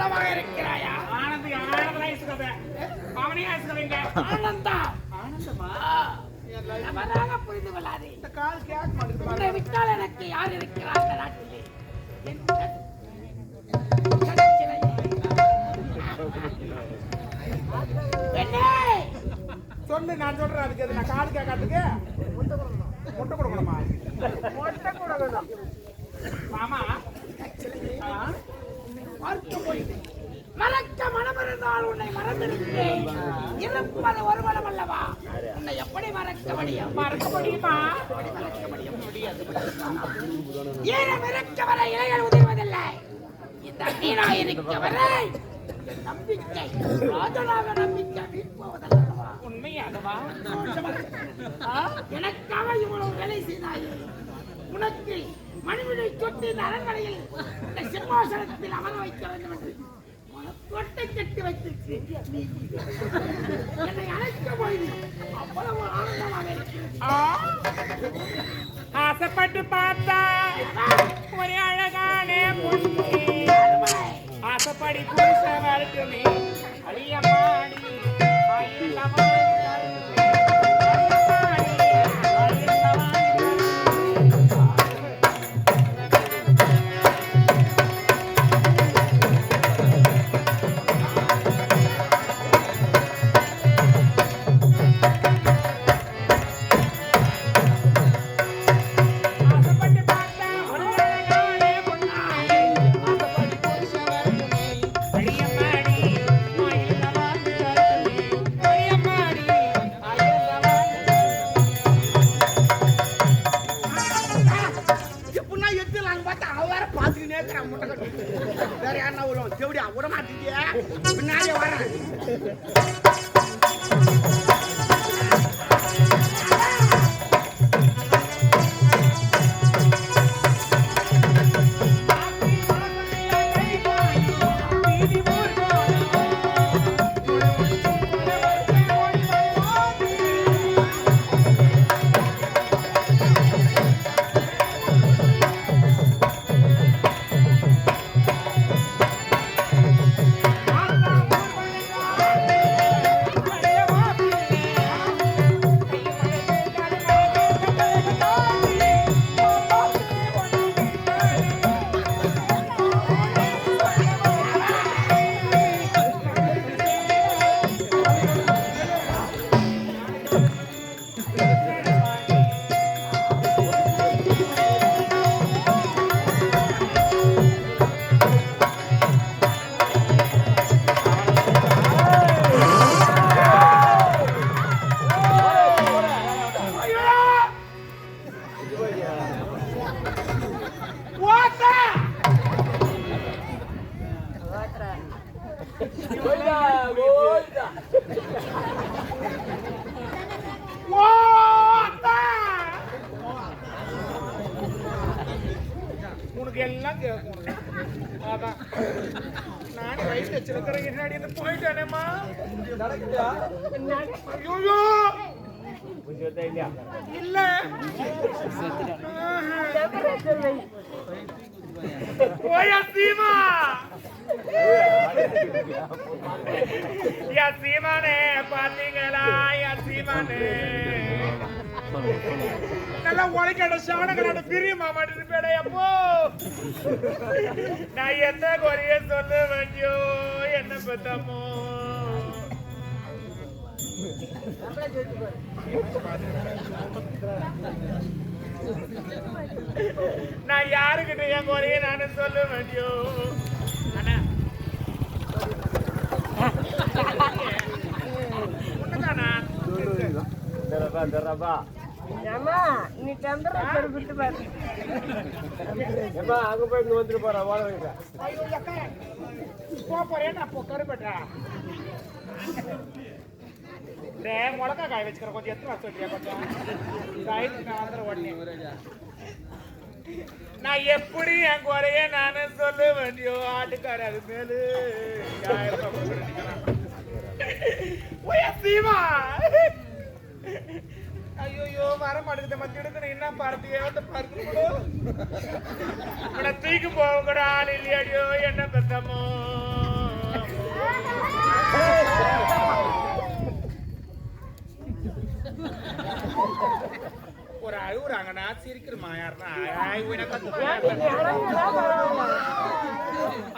ஆனந்தமாக இருக்கிறாயா? ஆனந்தா தவறாக புரிந்து கொள்ளாதே. இந்த கால் கேட்க மாட்டேங்குது. விட்டால் எனக்கு யார் இருக்கிறார் இந்த நாட்டிலே? சொல்லு, நான் சொல்றேன். அதுக்கு எது நான் கால் கேட்கறதுக்கு முட்டை கொடுக்கணுமா? முட்டை கொடுக்கணும் மாமா. மறக்க மனம் இருந்தால் உன்னை மறந்திருக்கிறேன். இருப்பது ஒரு மனம் அல்லவா? உன்னை எப்படி மறக்க முடியும்? மறக்க முடியுமா? மறக்க முடியாது. ஈரம் இருக்க வரை இலைகள் உதிர்வதில்லை. இந்த நீரா இருக்க வரை நம்பிக்கை ராஜனாக நம்பிக்கை வீழ்ப்போவதல்லவா? உண்மையாகவா? எனக்காக இவ்வளவு வேலை செய்தாய். உனக்கு மணிவிடை தொட்டு இந்த அரண்மனையில் இந்த சிம்மாசனத்தில் அமர வைக்க வேண்டும் என்று தொட்டை கட்டி வைத்திருக்கு. என்னை அழைக்க போய் அவ்வளவு ஆனந்தமாக இருக்கிறது. ஆசைப்பட்டு பார்த்தா ஒரு அழகான பொண்ணு, ஆசைப்படி புருஷ வரட்டுமே அழியமாடி வேற யாருன்னா விடும் தேவடியா விட மாட்டீங்க. பின்னாடியே வரேன். உனக்கு எல்லாம் கேட்கும். அதான் நானே வயசு வச்சிருக்கிறேன். என்னாடி போயிட்டானேம்மா. இல்ல சீமானே பாத்தீங்களா? சீமானே நல்லா உழைக்கட சாணக்கட பிரியுமா மாட்டேன்னு பேடையப்போ. நான் என்ன குறைய சொல்ல வேண்டியோ என்ன பத்தமோ. நான் யாருக்கிட்ட என் குறைய நானு சொல்ல வேண்டியோ. நீ சந்திரன் விட்டு பாரு. அங்க போய் இங்க வந்துட்டு போற போறேன். நான் கருப்பட்டா முளக்கா காய வச்சுக்கிறேன். கொஞ்சம் எத்தனை சொல்றியா? கொஞ்சம் காய் நான் வந்துடுற உடனே. நான் எப்படி என் குறைய நானு சொல்ல வேண்டியோ. ஆட்டுக்கார அது மேலு 1000 சீமா. ஐயோ வர மாட்டேங்குது. மத்திய எடுக்கணும். என்ன பார்த்தியோ பார்த்து தூக்கி போக கூட ஆள் இல்லையாடியோ என்ன பெத்தமோ. அழுகுறாங்கண்ணா சிரிக்கிறமா யாருன்னா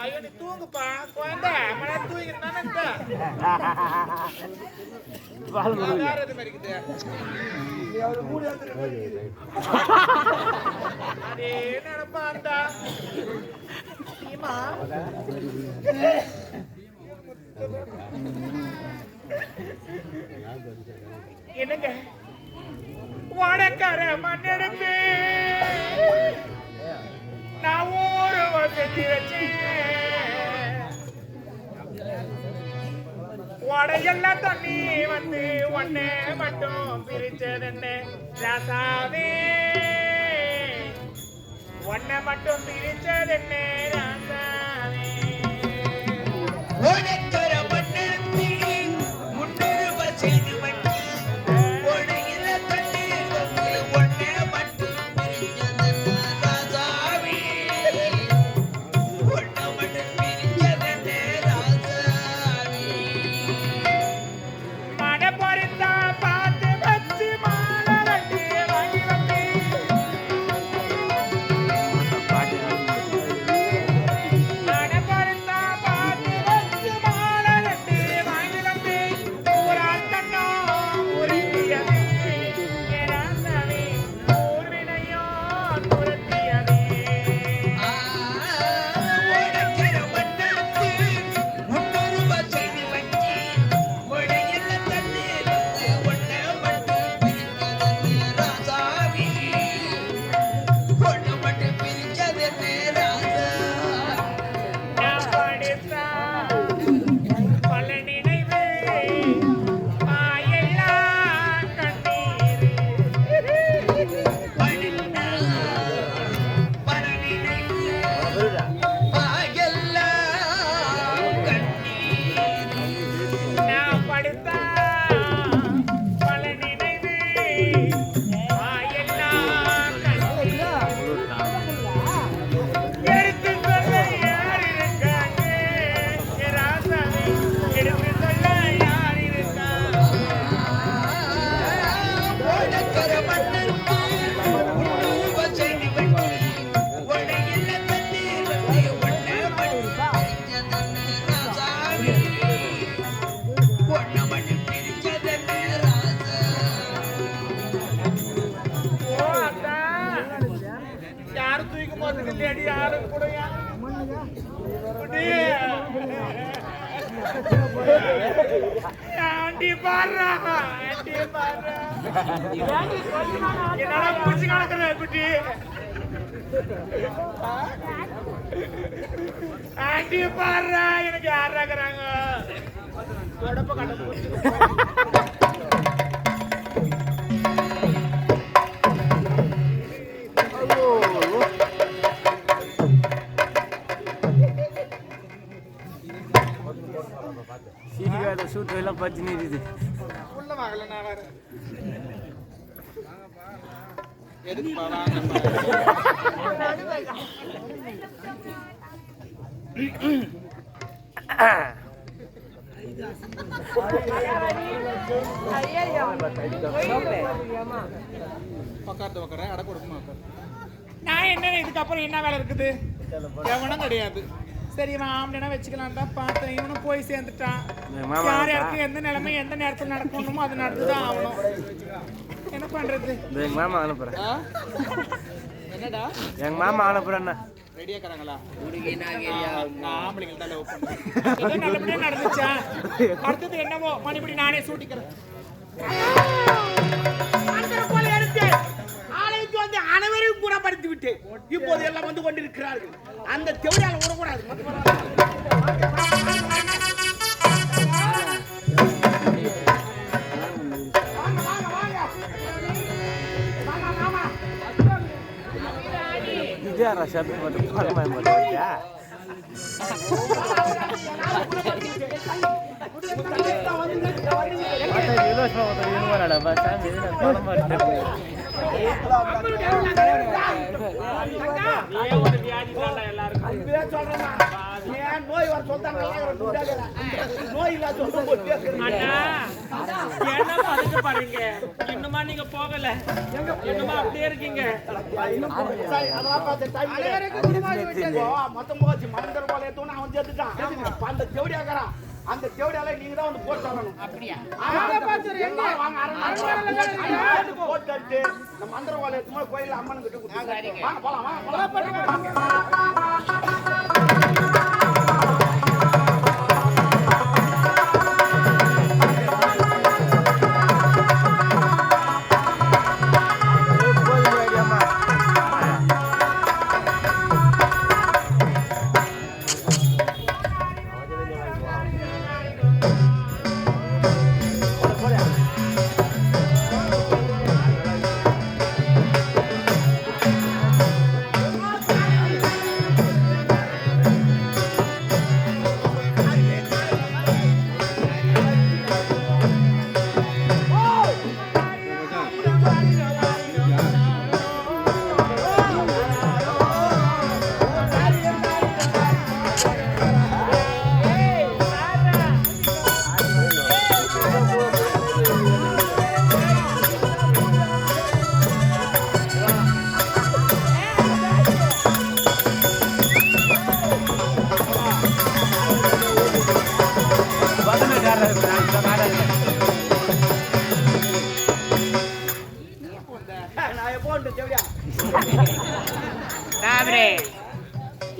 ஐயோ நீ தூங்குப்பா குழந்தை மழை தூங்கிருந்தானே வேற எது மாதிரி இருக்குது அதே நினைப்பாண்டா என்னங்க வடக்கார மண்ணெடுத்து நான் ஊரு செஞ்சு வச்சேன் வடையெல்லாம் தண்ணி வந்து ஒன்னே மட்டும் பிரிச்சதுன்னு ராசாவே ஒன்ன மட்டும் பிரிச்சதுன்னு ராசாவே ஆண்டி பாடுறா எனக்கு யார் இருக்கிறாங்க உடம்ப கட்ட சூட்டு எல்லாம் பச்சு நீடுது உள்ள வாங்கல நான் வேற எதுக்குப்பா நான் என்ன இதுக்கப்புறம் என்ன வேலை இருக்குது எவனும் கிடையாது சரி ஆம்பளைனா வச்சுக்கலாம் தான் பார்த்தேன் இவனும் போய் சேர்ந்துட்டான் யார் யாருக்கு எந்த நிலைமை எந்த நேரத்தில் நடக்கணுமோ அது நடந்துதான் ஆகணும் என்ன பண்றது எங்க மாமா அனுப்புறேன் என்னடா எங்க மாமா அனுப்புறேன்னா ரெடியா இருக்காங்களா ஆம்பளைங்கள்ட்ட லவ் பண்ணுறேன் நல்லபடியா நடந்துச்சா அடுத்தது என்னவோ மறுபடி நானே சூட்டிக்கிறேன் அனைவரையும் குணப்படுத்தி விட்டு இப்போது எல்லாம் வந்து கொண்டிருக்கிறார்கள் அந்த தெவடியால விடக்கூடாது Bicara siapa yang main ya? Mata jelas mau tadi mana ada bahasa ini kalau macam எல்லாருக்கும் நோய் வர சொல்லிட்டாங்க நோய் இல்லாத என்ன பதுக்க பாருங்க இன்னுமா நீங்க போகல இன்னுமா அப்படியே இருக்கீங்க மொத்தம் போச்சு மந்திர போல எடுத்தோன்னு அவன் சேர்த்துட்டான் அந்த தேவடியாக்காரான் அந்த தேவடியால நீங்க தான் வந்து போட்டு வரணும் அப்படியா போட்டு இந்த மந்திர போல எடுத்து கோயில அம்மன் கிட்ட வாங்க போலாம் வாங்க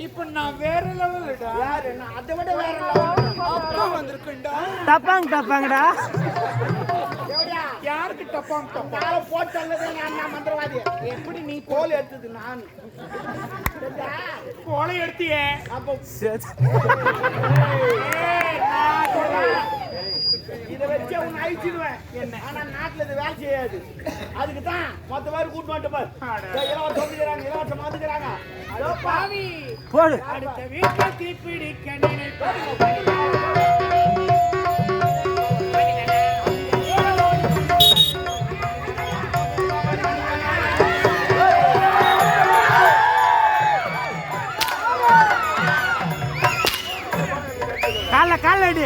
இப்ப நான் வேற லெவல்டா அதை விட வேற லெவல் அப்பா வந்திருக்கேன்டா டப்பாங்கடா யாருக்கு டப்பாங் நாளை போட்டு அல்லது நான் மந்திரவாதி எப்படி நீ கோல் எடுத்தது நான் கோலை எடுத்தியே அப்போ இதை வச்சு உன்னை அழிச்சிடுவேன் என்ன ஆனா நாட்டுல இது வேலை செய்யாது அதுக்கு தான் 10 பேர் கூட்டு வந்துட்டு பாரு இலவசம் சொல்லிக்கிறாங்க இலவசம் வந்துக்கிறாங்க அதோ பாவி போடு அடுத்த வீட்டில் தீப்பிடிக்க நினைப்பேன் கால அடி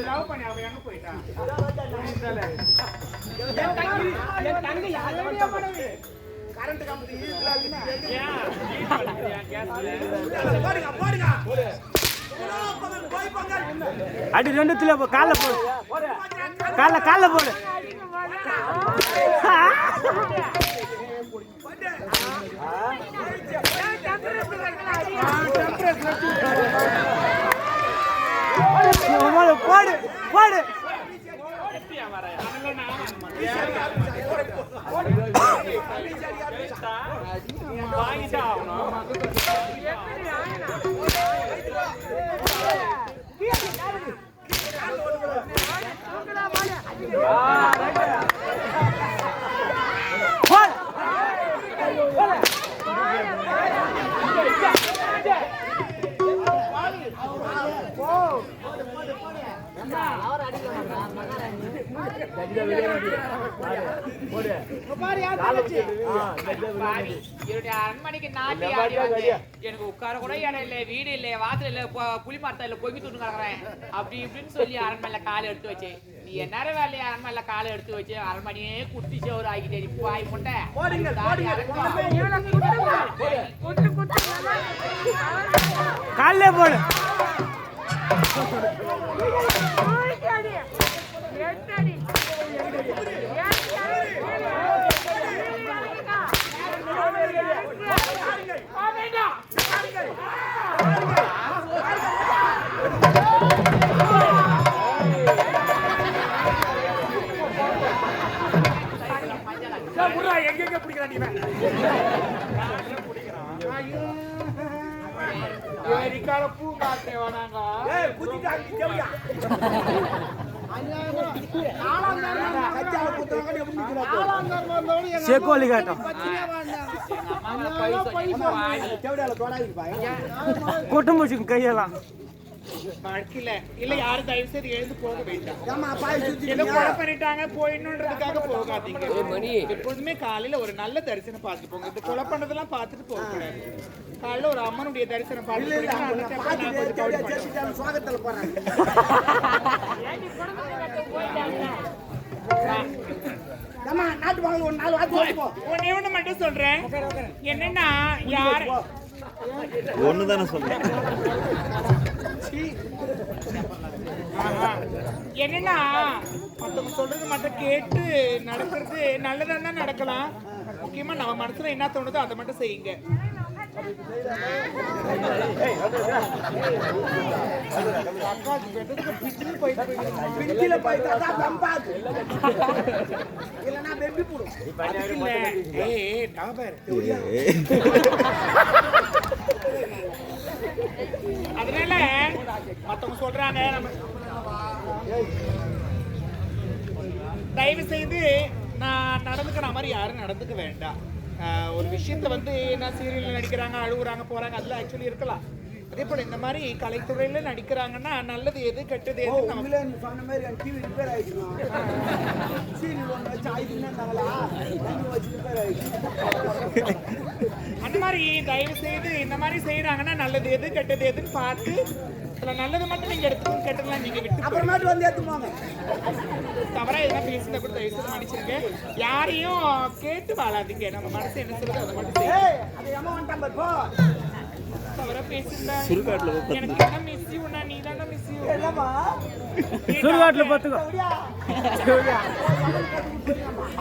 லவ் பண்ணி அவ எங்க போயிட்டா கரண்ட் கம்பெனி அடி ரெண்டுத்துல கால போடு கால போடு போடு போடு அரண்மனைக்கு நாட்டி ஆடி எனக்கு உட்கார கூட இடம் இல்லை வீடு இல்லை வாசல் இல்லை புளி மரத்தா இல்லை பொங்கி தூண்டு கிடக்குறேன் அப்படி இப்படின்னு சொல்லி அரண்மனையில காலை எடுத்து வச்சு நீ என்ன வேலையை அரண்மனையில காலை எடுத்து வச்சு அரண்மனையே குட்டி சோறு ஆகிட்டே வாய் முட்டை காலே போடு எங்க பிடிக்கிறான் பூ காட்டே வேணாங்க செக்கோலி காட்டம் கொட்டும் போச்சு கையெல்லாம் வாழ்க்கையில இல்ல யாரும் தயவு செய்து எழுந்து போக வேண்டாம். ஏமா பாய் சுத்தி ஏதோ கொலை பண்ணிட்டாங்க போயிடணுன்றதுக்காக போகாதீங்க. எப்பொழுதுமே காலையில ஒரு நல்ல தரிசனம் பார்த்துட்டு போங்க. இந்த கொலை பண்ணதெல்லாம் பார்த்துட்டு போக கூடாது. காலையில ஒரு அம்மனுடைய தரிசனம் பார்த்து சுவாகத்துல போறாங்க. நாட்டு வாங்க ஒரு 4 வார்த்தை ஒண்ணு மட்டும் சொல்றேன். என்னன்னா யாரு ஒண்ணுதானே சொல்றேன். என்னன்னா மத்தவங்க சொல்றது மட்டும் கேட்டு நடக்கிறது நல்லதா தான் நடக்கலாம். முக்கியமா நம்ம மனசுல என்ன தோணுதோ அதை மட்டும் செய்யுங்க. அதனால மத்தவங்க சொல்றாங்க நம்ம தயவு செய்து நான் நடந்துக்கிற மாதிரி யாரும் நடந்துக்க வேண்டாம். ஒரு விஷயத்த வந்து என்ன சீரியல்ல நடிக்கிறாங்க, அழுகுறாங்க, போறாங்க, அதெல்லாம் ஆக்சுவலி இருக்கலாம். அதே போல இந்த மாதிரி கலைத்துறையில நடிக்கிறாங்கன்னா நல்லது எது கெட்டது எது சொன்ன மாதிரி டிவி ரிப்பேர் ஆயிடுச்சு. சீரியல் ஒன்று வச்சு ஆயிடுச்சுன்னா அந்த மாதிரி தயவு செய்து இந்த மாதிரி செய்யறாங்கன்னா நல்லது எது கெட்டது எதுன்னு பார்த்து நல்லது மட்டும் நீங்க எடுத்துக்கணும், கெட்டதெல்லாம் நீங்க விட்டு அப்புறமேட்டு வந்து எடுத்துப்பாங்க. தவறா எதனா பேசினா கூட தயவு செய்து மன்னிச்சிருங்க. யாரையும் கேட்டு வாழாதீங்க. நம்ம மனசு என்ன சொல்லுது அதை மட்டும் செய்யுங்க. தவறா பேசிருந்தா எனக்கு என்ன மிஸ் யூனா நீ தானே மிஸ் யூ சுடுகாட்டுல பாத்துக்கோ.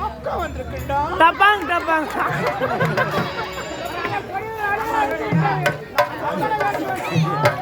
அக்கா வந்திருக்குண்டா. டப்பாங் டப்பாங் Thank you.